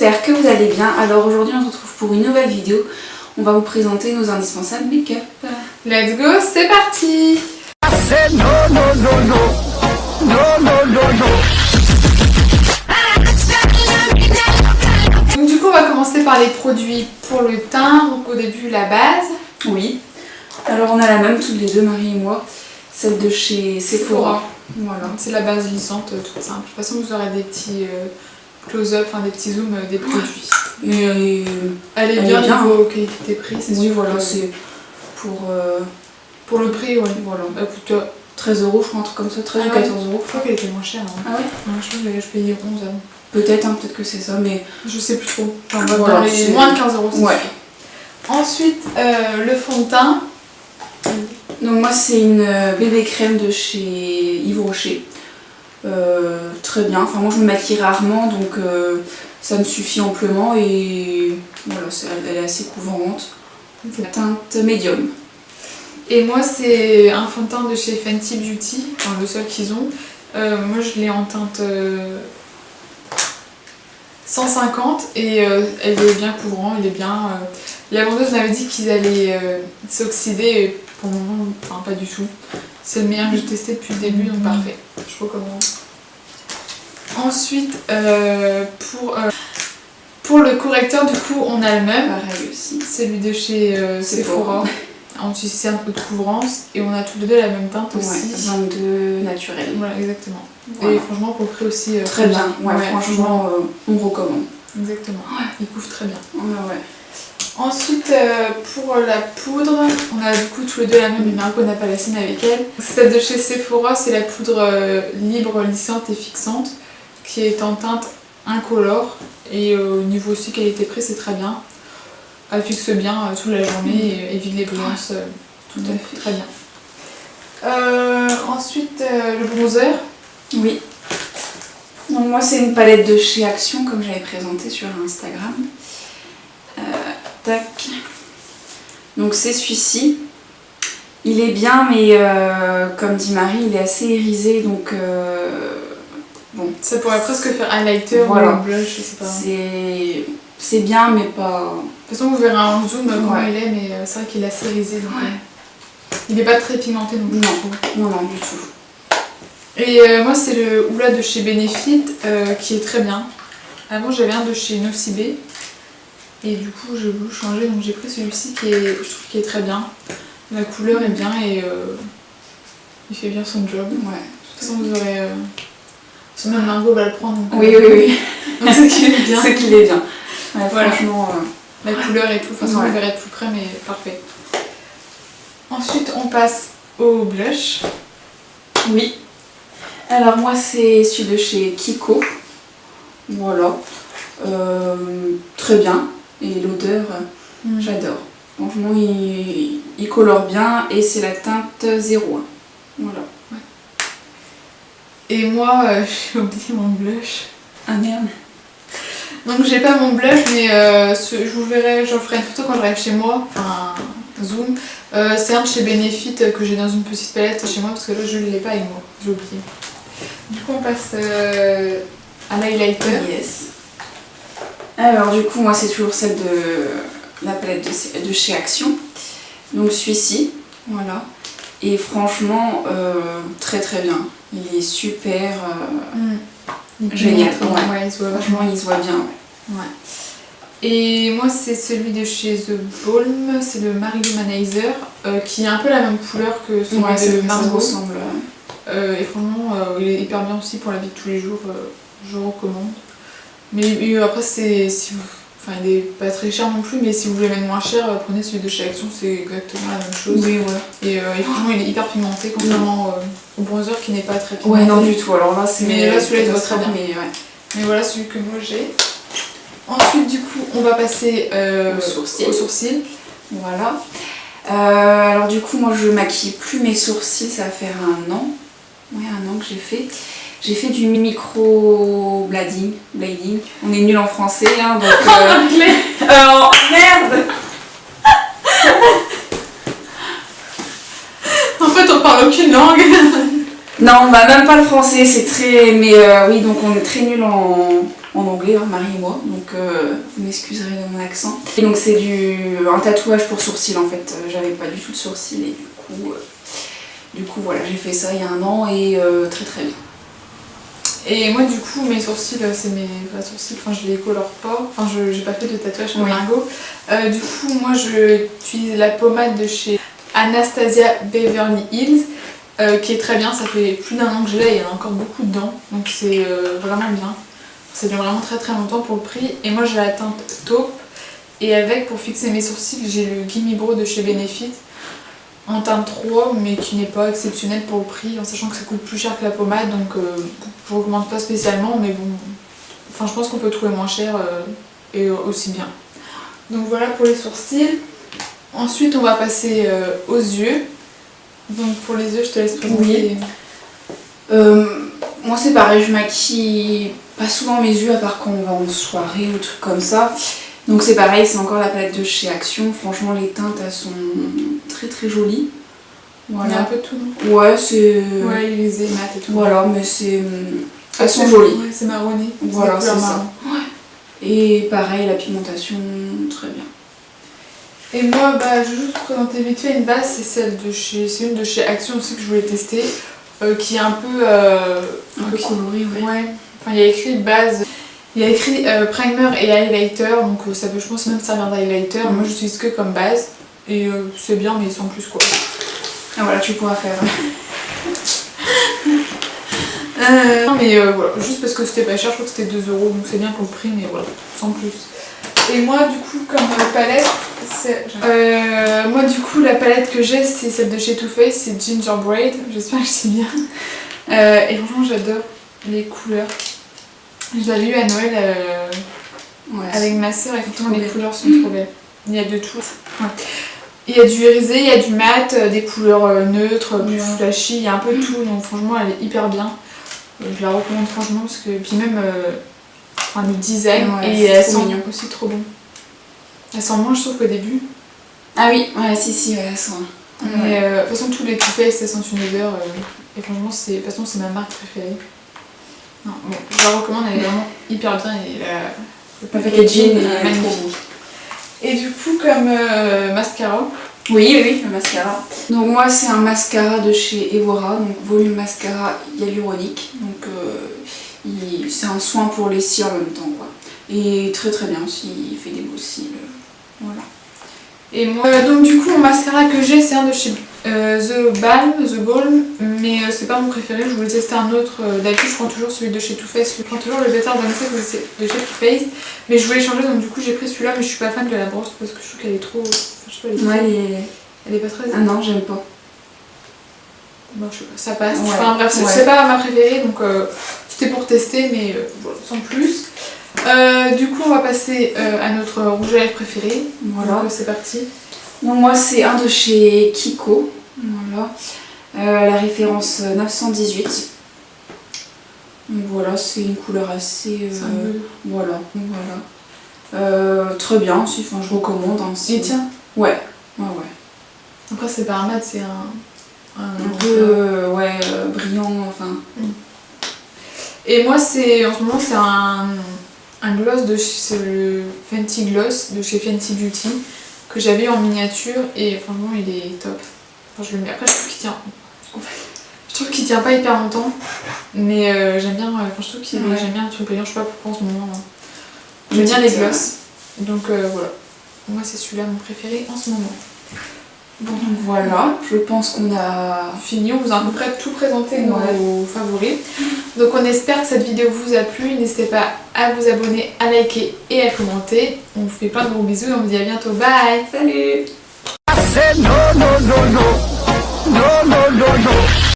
j'espère que vous allez bien. Alors aujourd'hui on se retrouve pour une nouvelle vidéo. On va vous présenter nos indispensables make-up. Let's go, c'est parti. Donc du coup on va commencer par les produits pour le teint. Donc au début la base. Oui. Alors on a la même toutes les deux, Marie et moi. Celle de chez Sephora. Voilà. C'est la base lissante toute simple. De toute façon vous aurez des petits close-up, enfin des petits zooms des produits. Et elle est bien niveau qualité-prix. Oui voilà, c'est pour le prix, ouais. Voilà. Elle coûte 13 € je crois, un truc comme ça, 13 ou 14 €. Je crois qu'elle était moins chère. Hein. Ah ouais? Je crois que je payais 11 avant. Peut-être, hein, peut-être que c'est ça, mais... Je sais plus trop. Enfin, voilà, dans les moins de 15 €, c'est ouais. sûr. Ensuite, le fond de teint. Donc moi c'est une bébé crème de chez Yves Rocher. Très bien, enfin moi je me maquille rarement donc ça me suffit amplement et voilà, elle est assez couvrante. C'est la teinte médium. Et moi c'est un fond de teint de chez Fenty Beauty, enfin le seul qu'ils ont. Moi je l'ai en teinte 150 et elle est bien couvrant, il est bien... La vendeuse m'avait dit qu'ils allaient s'oxyder et pour le moment, enfin pas du tout. C'est le meilleur que j'ai testé depuis le début donc parfait, je recommande. Ensuite pour le correcteur du coup on a le même. Pareil aussi. Celui de chez Sephora. Anti-cerne haute couvrance et on a tous les deux la même teinte aussi. 22 naturel. Voilà, exactement. Voilà. Et franchement, pour le prix aussi. Très bien, ouais, franchement, on recommande. Exactement, ouais. Il couvre très bien. Ouais. Ensuite, pour la poudre, on a du coup tous les deux la même, mais Marco n'a pas la sienne avec elle. Celle de chez Sephora, c'est la poudre libre, lissante et fixante qui est en teinte incolore. Et au niveau aussi qualité-prix, c'est très bien. Elle fixe bien toute la journée et évite les brillances. Tout à fait. Très bien. Ensuite, le bronzer. Oui. Donc moi c'est une palette de chez Action comme j'avais présenté sur Instagram. Tac. Donc c'est celui-ci. Il est bien mais comme dit Marie il est assez irisé donc bon. Ça pourrait presque faire highlighter voilà. ou blush, je sais pas. C'est bien mais pas... De toute façon vous verrez en zoom comment il est mais c'est vrai qu'il est assez irisé donc il n'est pas très pigmenté non plus. Non, du tout. Et moi c'est le Hoola de chez Benefit qui est très bien. Avant j'avais un de chez Nocibé et du coup j'ai voulu changer donc j'ai pris celui-ci qui est, je trouve qu'il est très bien. La couleur est bien et il fait bien son job. Ouais. De toute façon vous aurez... même Margot va le prendre. Donc, oui. Donc c'est qu'il est bien. C'est qu'il est bien. Ouais, voilà. Franchement... La couleur et tout, de toute façon vous verrez de plus près mais parfait. Ensuite on passe au blush. Oui. Alors moi c'est celui de chez Kiko. Voilà. Très bien. Et l'odeur, j'adore. Franchement il colore bien et c'est la teinte 01. Voilà. Ouais. Et moi j'ai oublié mon blush. Ah merde. Donc j'ai pas mon blush mais je vous verrai, j'en ferai une photo quand j'arrive chez moi, enfin zoom. C'est un de chez Benefit que j'ai dans une petite palette chez moi parce que là je ne l'ai pas avec moi, j'ai oublié. Du coup on passe à l'highlighter. Yes. Alors du coup moi c'est toujours celle de la palette de chez Action. Donc celui-ci, voilà. Et franchement très bien. Il est super génial. Ouais, il se voit franchement il se voit bien. Ouais. Et moi c'est celui de chez The Balm, c'est le Marie Humanizer qui a un peu la même couleur que celui de Margot. Ressemble. Et franchement il est hyper bien aussi pour la vie de tous les jours, je recommande. Mais après c'est si vous... Enfin il est pas très cher non plus mais si vous voulez mettre moins cher prenez celui de chez Action, c'est exactement la même chose. Oui ouais. Et franchement il est hyper pigmenté contrairement au bronzer qui n'est pas très pigmenté. Ouais non du tout, alors là c'est... Mais là celui-là il se voit très bien. Mais voilà celui que moi j'ai. Ensuite du coup on va passer au sourcil. Voilà. Alors du coup moi je maquille plus mes sourcils, ça va faire 1 an. Ouais 1 an que j'ai fait. J'ai fait du micro blading. On est nul en français hein donc... En anglais. Merde. En fait on parle aucune langue. Non, bah même pas le français, c'est très... Mais oui, donc on est très nul en en anglais, hein, Marie et moi, donc vous m'excuserez de mon accent. Et donc c'est un tatouage pour sourcils en fait, j'avais pas du tout de sourcils et du coup voilà, j'ai fait ça il y a 1 an et très très bien. Et moi du coup mes sourcils, c'est mes vrais sourcils, enfin je les colore pas, enfin j'ai pas fait de tatouage comme Margot. Du coup moi j'utilise la pommade de chez Anastasia Beverly Hills, qui est très bien, ça fait plus d'1 an que je l'ai et il y en a encore beaucoup dedans, donc c'est vraiment bien. Ça dure vraiment très très longtemps pour le prix. Et moi j'ai la teinte taupe, et avec pour fixer mes sourcils j'ai le Gimme Brow de chez Benefit en teinte 3, mais qui n'est pas exceptionnel pour le prix, en sachant que ça coûte plus cher que la pommade, donc je recommande pas spécialement, mais bon, enfin je pense qu'on peut trouver moins cher et aussi bien. Donc voilà pour les sourcils. Ensuite on va passer aux yeux. Donc pour les yeux je te laisse présenter. Moi c'est pareil, je maquille pas souvent mes yeux à part quand on va en soirée ou trucs comme ça. Donc c'est pareil, c'est encore la palette de chez Action. Franchement les teintes elles sont très très jolies. Voilà. Il y a un peu de tout, non? Ouais, c'est... Ouais, irisé, mat et tout. Voilà, mais c'est... Elles sont jolies. Ouais, c'est marronné. Voilà, c'est ça. Ouais. Et pareil, la pigmentation, très bien. Et moi, je vais juste vous présenter vite fait une base, c'est une de chez Action aussi que je voulais tester, qui est un peu colorée, ouais. Enfin, il y a écrit base, il y a écrit primer et highlighter, donc ça peut, je pense, même servir d'highlighter. Moi, j'utilise que comme base, et c'est bien, mais sans plus quoi. Ah voilà, tu pourras faire. Non, mais voilà, juste parce que c'était pas cher, je crois que c'était 2 €, donc c'est bien pour le prix, mais voilà, sans plus. Et moi, du coup, comme palette, moi, du coup, la palette que j'ai, c'est celle de chez Too Faced, c'est Gingerbread, j'espère que je sais bien. Et franchement, j'adore les couleurs. Je l'avais eu à Noël avec ma soeur, et franchement, les couleurs sont trop belles. Il y a de tout. Ouais. Il y a du irisé, il y a du mat, des couleurs neutres, plus flashy, il y a un peu de tout, donc franchement, elle est hyper bien. Je la recommande franchement, parce que, puis même le design, et elle sent aussi trop bon. Elle sent moins, je trouve, qu'au début. Ah oui, ouais, si, elle sent. Mais de toute façon, tous les Too Faced, elles sentent une odeur, et franchement, de toute façon, c'est ma marque préférée. Non, bon, je la recommande, elle est vraiment hyper bien, et le packaging est magnifique. Et du coup, comme mascara. Oui, le mascara. Donc moi c'est un mascara de chez Evora, donc volume mascara hyaluronique. Donc c'est un soin pour les cils en même temps quoi. Et très très bien aussi, il fait des beaux cils. Voilà. Et moi, donc du coup mon mascara que j'ai c'est un de chez The Balm, mais c'est pas mon préféré, je voulais tester un autre. D'habitude je prends toujours celui de chez Too Faced, je prends toujours le Better Than Sex de chez Too Faced, mais je voulais changer, donc du coup j'ai pris celui-là, mais je suis pas fan de la brosse parce que je trouve qu'elle est trop... je sais pas, elle est pas très... Ah non, j'aime pas. Bon, je sais pas, ça passe. Enfin bref, c'est pas ma préférée, donc c'était pour tester, mais sans plus. Du coup on va passer à notre rouge à lèvres préféré. Voilà, c'est parti. Donc moi c'est un de chez Kiko. Voilà. La référence 918. Donc voilà, c'est une couleur assez... voilà. Très bien, aussi, enfin, je recommande. Hein, et tiens. Ouais. Après c'est pas un mat, c'est un peu brillant, enfin. Et moi c'est en ce moment c'est un gloss de chez le Fenty Gloss de chez Fenty Beauty que j'avais en miniature et franchement il est top. Enfin, je le mets. Après je trouve qu'il tient. Je trouve qu'il tient pas hyper longtemps, mais j'aime bien. Enfin, je trouve qu'il j'aime bien le truc brillant. Je sais pas pourquoi en ce moment. J'aime bien les gloss. Donc voilà. Moi c'est celui-là mon préféré en ce moment. Donc voilà, je pense qu'on a fini, on vous a à peu près tout présenté nos favoris. Donc on espère que cette vidéo vous a plu, n'hésitez pas à vous abonner, à liker et à commenter. On vous fait plein de gros bisous et on vous dit à bientôt, bye, salut.